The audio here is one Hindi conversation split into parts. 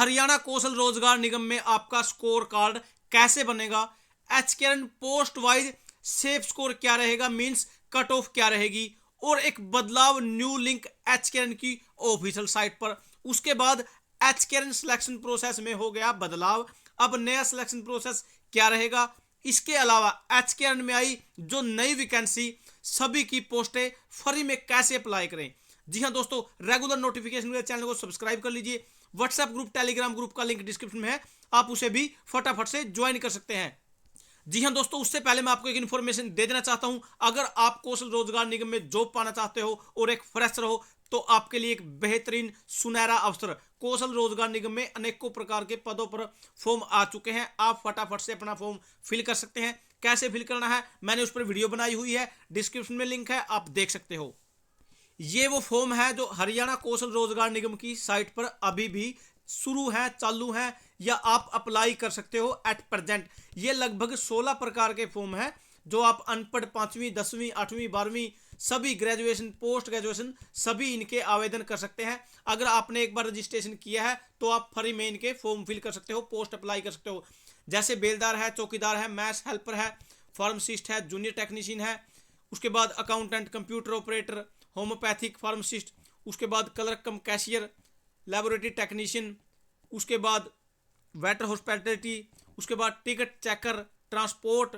हरियाणा कौशल रोजगार निगम में आपका स्कोर कार्ड कैसे बनेगा, एचकेएन पोस्ट वाइज सेफ स्कोर क्या रहेगा, मींस कट ऑफ क्या रहेगी, और एक बदलाव न्यू लिंक एचकेएन की ऑफिशियल साइट पर। उसके बाद एचकेएन सिलेक्शन प्रोसेस में हो गया बदलाव, अब नया सिलेक्शन प्रोसेस क्या रहेगा। इसके अलावा एचकेएन में आई जो नई वैकेंसी, सभी की पोस्टें फ्री में कैसे अप्लाई करें। जी हाँ दोस्तों, रेगुलर नोटिफिकेशन के लिए चैनल को सब्सक्राइब कर लीजिए। व्हाट्सएप ग्रुप, टेलीग्राम ग्रुप का लिंक डिस्क्रिप्शन में है, आप उसे भी फटाफट से ज्वाइन कर सकते हैं। जी हाँ दोस्तों, उससे पहले मैं आपको एक इन्फॉर्मेशन दे देना चाहता हूं। अगर आप कौशल रोजगार निगम में जॉब पाना चाहते हो और एक फ्रेशर हो तो आपके लिए एक बेहतरीन सुनहरा अवसर। कौशल रोजगार निगम में अनेकों प्रकार के पदों पर फॉर्म आ चुके हैं, आप फटाफट से अपना फॉर्म फिल कर सकते हैं। कैसे फिल करना है मैंने उस पर वीडियो बनाई हुई है, डिस्क्रिप्शन में लिंक है, आप देख सकते हो। ये वो फॉर्म है जो हरियाणा कौशल रोजगार निगम की साइट पर अभी भी शुरू है, चालू है, या आप अप्लाई कर सकते हो एट प्रेजेंट। ये लगभग 16 प्रकार के फॉर्म है जो आप अनपढ़ 5वीं 10वीं 8वीं 12वीं सभी ग्रेजुएशन पोस्ट ग्रेजुएशन सभी इनके आवेदन कर सकते हैं। अगर आपने एक बार रजिस्ट्रेशन किया है तो आप फ्री में इनके फॉर्म फिल कर सकते हो, पोस्ट अप्लाई कर सकते हो। जैसे बेलदार है, चौकीदार है, मैथ्स हेल्पर है, फार्मासिस्ट है, जूनियर टेक्नीशियन है, उसके बाद accountant, computer operator, homeopathic pharmacist, उसके बाद clerk cum cashier, laboratory technician, उसके बाद वेटर हॉस्पिटलिटी, उसके बाद ticket checker, transport,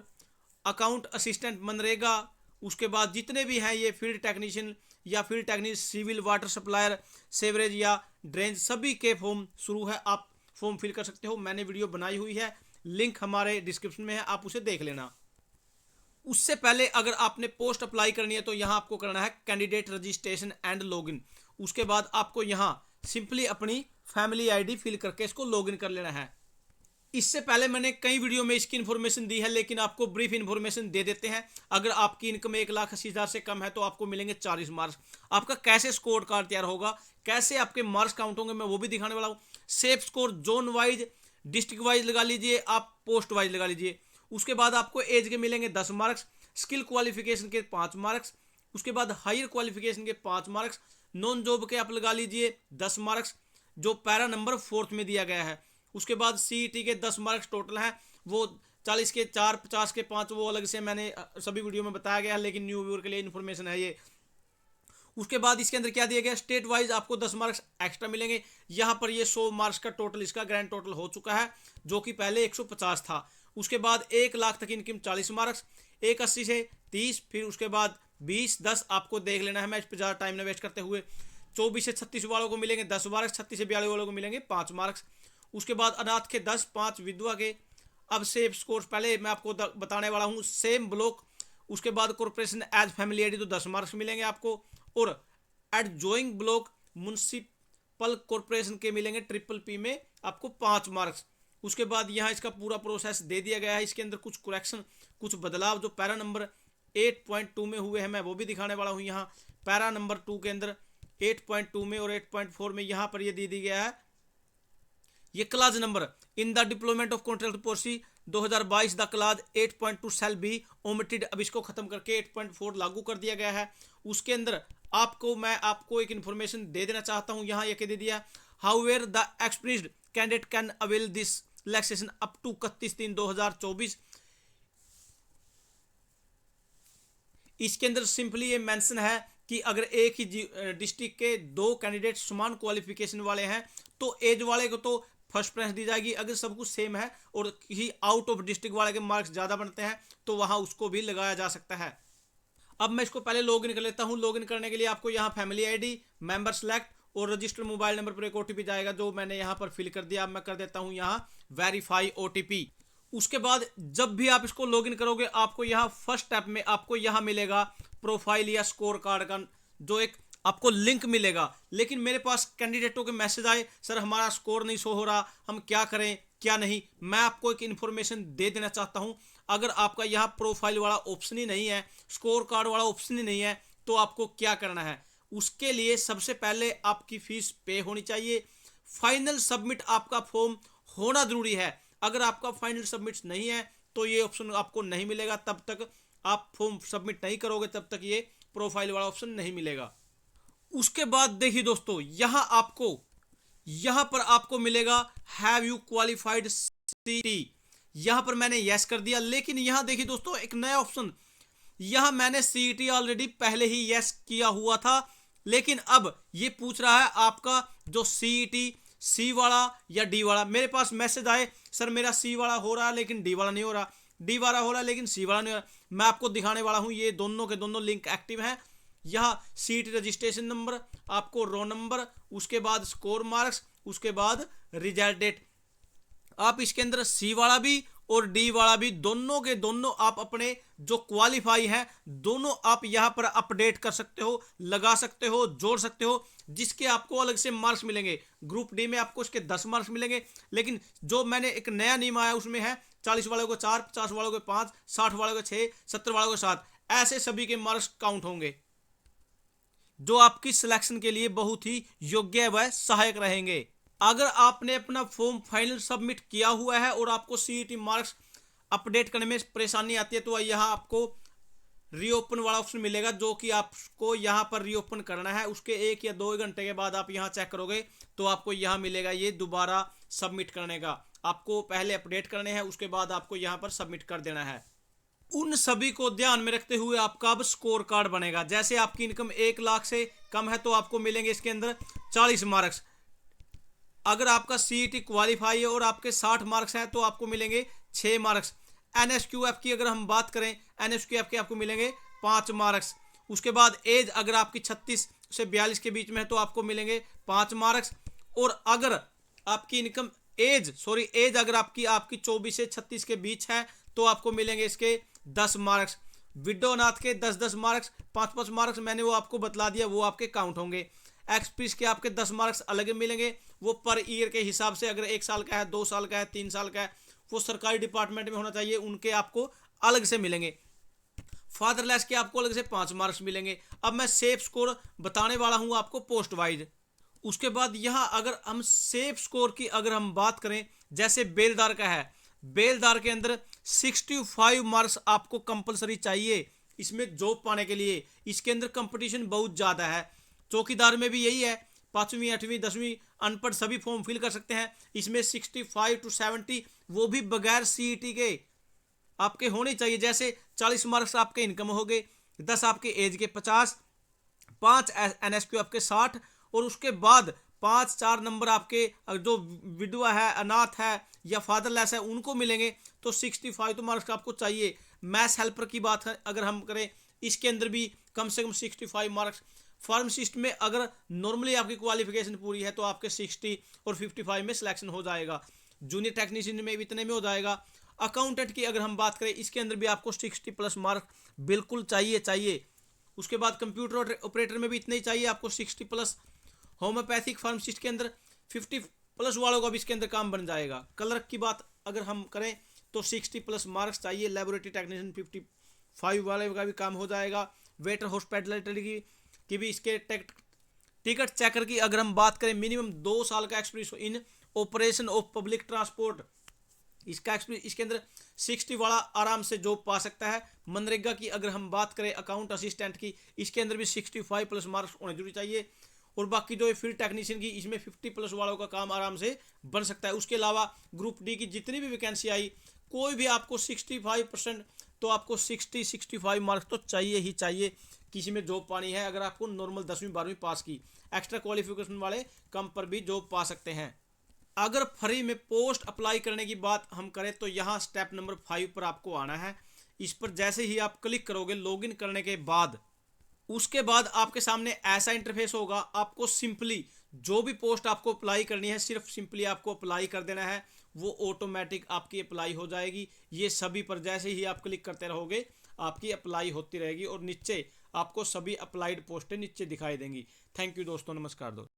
account assistant MNREGA, उसके बाद जितने भी हैं ये फील्ड टेक्नीशियन या field technician, civil, water supplier, sewerage या ड्रेन, सभी के फॉर्म शुरू है, आप फॉर्म फिल कर सकते हो। मैंने वीडियो बनाई हुई है, लिंक हमारे डिस्क्रिप्शन में है, आप उसे देख लेना। उससे पहले अगर आपने पोस्ट अप्लाई करनी है तो यहां आपको करना है कैंडिडेट रजिस्ट्रेशन एंड लॉगिन। उसके बाद आपको यहां सिंपली अपनी फैमिली आईडी फिल करके इसको लॉगिन कर लेना है। इससे पहले मैंने कई वीडियो में इसकी इन्फॉर्मेशन दी है, लेकिन आपको ब्रीफ इन्फॉर्मेशन दे देते हैं। अगर आपकी इनकम 1,80,000 से कम है तो आपको मिलेंगे 40 मार्क्स। आपका कैसे स्कोर कार्ड तैयार होगा, कैसे आपके मार्क्स काउंट होंगे, मैं वो भी दिखाने वाला हूँ। Safe score zone wise, district wise लगा लीजिए, आप पोस्ट वाइज लगा लीजिए। उसके बाद आपको एज के मिलेंगे 10 मार्क्स, स्किल क्वालिफिकेशन के 5 मार्क्स, उसके बाद हायर क्वालिफिकेशन के 5 मार्क्स, नॉन जॉब के आप लगा लीजिए 10 मार्क्स जो पैरा नंबर 4 में दिया गया है। उसके बाद सीईटी के 10 मार्क्स टोटल हैं, वो 40 के 4, 50 के 5, वो अलग से मैंने सभी वीडियो में बताया गया है, लेकिन न्यू व्यूअर के लिए इन्फॉर्मेशन है ये। उसके बाद इसके अंदर क्या दिया गया, स्टेट वाइज आपको 10 मार्क्स एक्स्ट्रा मिलेंगे। यहां पर ये 100 मार्क्स का टोटल इसका ग्रैंड टोटल हो चुका है, जो कि पहले 150 था। उसके बाद 1 लाख तक इनकम 40 मार्क्स, 180 से 30, फिर उसके बाद 20, 10 आपको देख लेना है, मैं इस पर ज़्यादा टाइम न वेस्ट करते हुए। 24 से 36 वालों को मिलेंगे 10 मार्क्स, 36 से 42 वालों को मिलेंगे 5 मार्क्स। उसके बाद अनाथ के 10, 5 विधवा के। अब सेफ स्कोर पहले मैं आपको बताने वाला हूँ, सेम ब्लॉक। उसके बाद कॉर्पोरेशन एज फैमिली आईडी तो 10 मार्क्स मिलेंगे आपको, और एडजॉइंग ब्लॉक म्युनिसिपल कॉर्पोरेशन के मिलेंगे ट्रिपल पी में आपको 5 मार्क्स। उसके बाद यहाँ इसका पूरा प्रोसेस दे दिया गया है। इसके अंदर कुछ करेक्शन, कुछ बदलाव जो पैरा नंबर 8.2 में हुए हैं मैं वो भी दिखाने वाला हूँ। यहाँ पैरा नंबर 2 के अंदर 8.2 में और 8.4 में यहाँ पर ये दे दिया गया है, ये clause number in the deployment of contract policy 2022 the clause 8.2 shall be omitted. अब इसको खत्म करके 8.4 लागू कर दिया गया है। उसके अंदर मैं आपको एक इन्फॉर्मेशन दे देना चाहता हूं, यहाँ ये दे दिया, however the experienced candidate can avail this relaxation up to 31/3/2024। इसके अंदर सिंपली ये मेंशन है कि अगर एक ही डिस्ट्रिक्ट के 2 कैंडिडेट समान क्वालिफिकेशन वाले हैं तो एज वाले को तो फर्स्ट प्रेफरेंस दी जाएगी। अगर सब कुछ सेम है और किसी आउट ऑफ डिस्ट्रिक्ट वाले के मार्क्स ज़्यादा बनते हैं तो वहां उसको भी लगाया जा सकता है। अब मैं इसको पहले लॉगिन कर लेता हूं। लॉगिन करने के लिए आपको यहाँ फैमिली आईडी, मेंबर सेलेक्ट और रजिस्टर्ड मोबाइल नंबर पर एक ओटीपी जाएगा जो मैंने यहाँ पर फिल कर दिया। अब मैं कर देता हूँ यहाँ वेरीफाई ओटीपी। उसके बाद जब भी आप इसको लॉगिन करोगे आपको यहाँ फर्स्ट स्टेप में आपको यहाँ मिलेगा प्रोफाइल या स्कोर कार्ड का जो एक आपको लिंक मिलेगा। लेकिन मेरे पास कैंडिडेटों के मैसेज आए, सर हमारा स्कोर नहीं शो हो रहा, हम क्या करें क्या नहीं। मैं आपको एक इन्फॉर्मेशन दे देना चाहता हूं, अगर आपका यहाँ प्रोफाइल वाला ऑप्शन ही नहीं है, स्कोर कार्ड वाला ऑप्शन ही नहीं है, तो आपको क्या करना है। उसके लिए सबसे पहले आपकी फीस पे होनी चाहिए। फाइनल सबमिट आपका फॉर्म होना जरूरी है। अगर आपका फाइनल सबमिट नहीं है तो ये ऑप्शन आपको नहीं मिलेगा। तब तक आप फॉर्म सबमिट नहीं करोगे तब तक ये प्रोफाइल वाला ऑप्शन नहीं मिलेगा। उसके बाद देखिए दोस्तों, यहां आपको यहां पर आपको मिलेगा हैव यू क्वालिफाइड सीईटी, यहां पर मैंने यस कर दिया। लेकिन यहां देखिए दोस्तों एक नया ऑप्शन, यहां मैंने सीईटी ऑलरेडी पहले ही यस किया हुआ था, लेकिन अब ये पूछ रहा है आपका जो सीईटी सी वाला या डी वाला। मेरे पास मैसेज आए सर मेरा सी वाला हो रहा है लेकिन डी वाला नहीं हो रहा, डी वाला हो रहा है लेकिन सी वाला नहीं हो रहा। मैं आपको दिखाने वाला हूं, ये दोनों के दोनों लिंक एक्टिव हैं। यहाँ सीईटी रजिस्ट्रेशन नंबर, आपको रो नंबर, उसके बाद स्कोर मार्क्स, उसके बाद रिजल्ट डेट। आप इसके अंदर सी वाला भी और डी वाला भी दोनों के दोनों आप अपने जो क्वालिफाई है दोनों आप यहां पर अपडेट कर सकते हो, लगा सकते हो, जोड़ सकते हो, जिसके आपको अलग से मार्क्स मिलेंगे। ग्रुप डी में आपको इसके 10 मार्क्स मिलेंगे, लेकिन जो मैंने एक नया नियम आया उसमें है 40 वालों को 4, 50 वालों को 5, 60 वालों को 6, 70 वालों को 7, ऐसे सभी के मार्क्स काउंट होंगे, जो आपकी सिलेक्शन के लिए बहुत ही योग्य व सहायक रहेंगे। अगर आपने अपना फॉर्म फाइनल सबमिट किया हुआ है और आपको सीईटी मार्क्स अपडेट करने में परेशानी आती है, तो यहाँ आपको रीओपन वाला ऑप्शन मिलेगा, जो कि आपको यहाँ पर रीओपन करना है। उसके 1 या 2 घंटे के बाद आप यहाँ चेक करोगे तो आपको यहाँ मिलेगा ये दोबारा सबमिट करने का। आपको पहले अपडेट करने हैं, उसके बाद आपको यहाँ पर सबमिट कर देना है। उन सभी को ध्यान में रखते हुए आपका अब स्कोर कार्ड बनेगा। जैसे आपकी इनकम 1 लाख से कम है तो आपको मिलेंगे इसके अंदर 40 मार्क्स। अगर आपका सीईटी क्वालिफाई है और आपके 60 मार्क्स हैं तो आपको मिलेंगे 6 मार्क्स। एनएसक्यूएफ की अगर हम बात करें, एनएसक्यूएफ के आपको मिलेंगे 5 मार्क्स। उसके बाद एज अगर आपकी 36 से 42 के बीच में है तो आपको मिलेंगे 5 मार्क्स। और अगर आपकी इनकम एज अगर आपकी 24 से 36 के बीच है तो आपको मिलेंगे इसके 10 मार्क्स। विडो अनाथ के 10-10 मार्क्स, 5-5 मार्क्स मैंने वो आपको बतला दिया, वो आपके काउंट होंगे। एक्सपीरियंस के आपके 10 मार्क्स अलग मिलेंगे, वो पर ईयर के हिसाब से, अगर 1 साल का है, 2 साल का है, 3 साल का है, वो सरकारी डिपार्टमेंट में होना चाहिए, उनके आपको अलग से मिलेंगे। फादरलेस के आपको अलग से 5 मार्क्स मिलेंगे। अब मैं सेफ स्कोर बताने वाला हूं आपको पोस्ट वाइज। उसके बाद यहां अगर हम सेफ स्कोर की अगर हम बात करें, जैसे बेलदार का है, बेलदार के अंदर 65 मार्क्स आपको कंपलसरी चाहिए इसमें जॉब पाने के लिए। इसके अंदर कंपटीशन बहुत ज़्यादा है। चौकीदार में भी यही है, 5वीं 8वीं 10वीं अनपढ़ सभी फॉर्म फिल कर सकते हैं। इसमें 65 to 70 वो भी बगैर सीईटी के आपके होने चाहिए। जैसे 40 मार्क्स आपके इनकम हो गए, 10 आपके एज के 50, 5 एनएसक्यू आपके 60, और उसके बाद 5-4 नंबर आपके जो विधवा है, अनाथ है या फादरलेस है उनको मिलेंगे। तो 65 तो मार्क्स आपको चाहिए। मैथ्स हेल्पर की बात अगर हम करें, इसके अंदर भी कम से कम 65 मार्क्स। फार्मासिस्ट में अगर नॉर्मली आपकी क्वालिफिकेशन पूरी है तो आपके 60 और 55 में सिलेक्शन हो जाएगा। जूनियर टेक्नीशियन में भी इतने में हो जाएगा। अकाउंटेंट की अगर हम बात करें, इसके अंदर भी आपको 60+ मार्क बिल्कुल चाहिए। उसके बाद कंप्यूटर ऑपरेटर में भी इतने ही चाहिए आपको 60+। होम्योपैथिक फार्मासिस्ट के अंदर 50+ वालों का भी इसके अंदर काम बन जाएगा। क्लर्क की बात अगर हम करें तो 60+ मार्क्स चाहिए। लेबोरेटरी टेक्नीशियन 55 वाले का भी काम हो जाएगा। वेटर हॉस्पिटलिटी की भी इसके टिकट चेकर की अगर हम बात करें, मिनिमम 2 साल का experience in operation of public transport, इसका एक्सपीरियंस इसके अंदर 60 वाला आराम से जॉब पा सकता है। मनरेगा की अगर हम बात करें, अकाउंट असिस्टेंट की, इसके अंदर भी 65+ मार्क्स होने जरूरी चाहिए। और बाकी जो फील्ड टेक्नीशियन की, इसमें 50+ वालों का काम आराम से बन सकता है। उसके अलावा ग्रुप डी की जितनी भी वैकेंसी आई, कोई भी आपको 65% तो आपको 65 मार्क्स तो चाहिए ही चाहिए किसी में जॉब पानी है। अगर आपको नॉर्मल 10वीं 12वीं पास की, एक्स्ट्रा क्वालिफिकेशन वाले कम पर भी जॉब पा सकते हैं। अगर फ्री में पोस्ट अप्लाई करने की बात हम करें तो यहाँ स्टेप नंबर 5 पर आपको आना है। इस पर जैसे ही आप क्लिक करोगे लॉगिन करने के बाद, उसके बाद आपके सामने ऐसा इंटरफेस होगा। आपको सिंपली जो भी पोस्ट आपको अप्लाई करनी है, सिर्फ सिंपली आपको अप्लाई कर देना है, वो ऑटोमेटिक आपकी अप्लाई हो जाएगी। ये सभी पर जैसे ही आप क्लिक करते रहोगे आपकी अप्लाई होती रहेगी और नीचे आपको सभी अप्लाइड पोस्टें नीचे दिखाई देंगी। थैंक यू दोस्तों, नमस्कार दोस्तों।